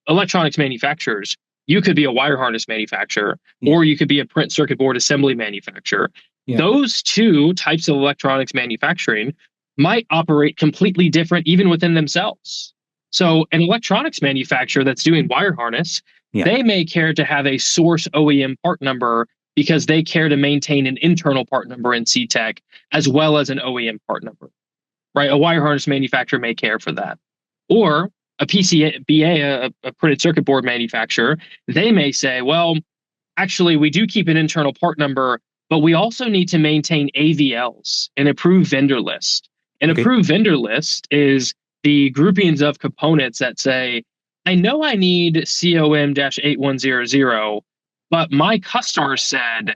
electronics manufacturers, you could be a wire harness manufacturer, or you could be a print circuit board assembly manufacturer. Those two types of electronics manufacturing might operate completely different even within themselves. So an electronics manufacturer that's doing wire harness, they may care to have a source OEM part number because they care to maintain an internal part number in Cetec as well as an OEM part number, right? A wire harness manufacturer may care for that. Or a PCBA, a printed circuit board manufacturer, they may say, well, actually, we do keep an internal part number, but we also need to maintain AVLs, an approved vendor list. An approved vendor list is the groupings of components that say, I know I need COM-8100, but my customer said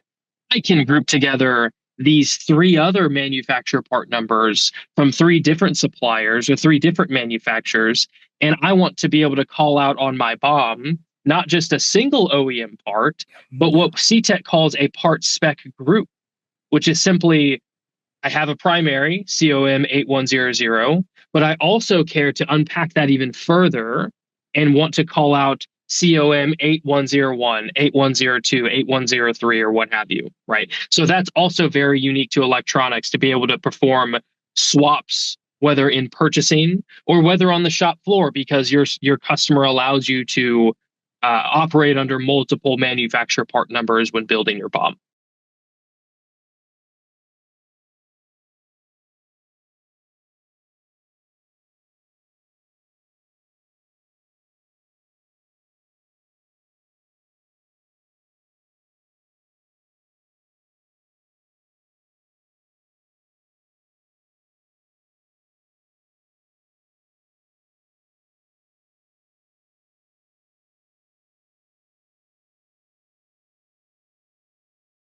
I can group together these 3 other manufacturer part numbers from 3 different suppliers or 3 different manufacturers, and I want to be able to call out on my BOM not just a single OEM part, but what Cetec calls a part spec group, which is simply, I have a primary COM-8100, but I also care to unpack that even further and want to call out COM-8101, 8102, 8103, or what have you, right? So that's also very unique to electronics to be able to perform swaps, whether in purchasing or whether on the shop floor, because your customer allows you to operate under multiple manufacturer part numbers when building your BOM.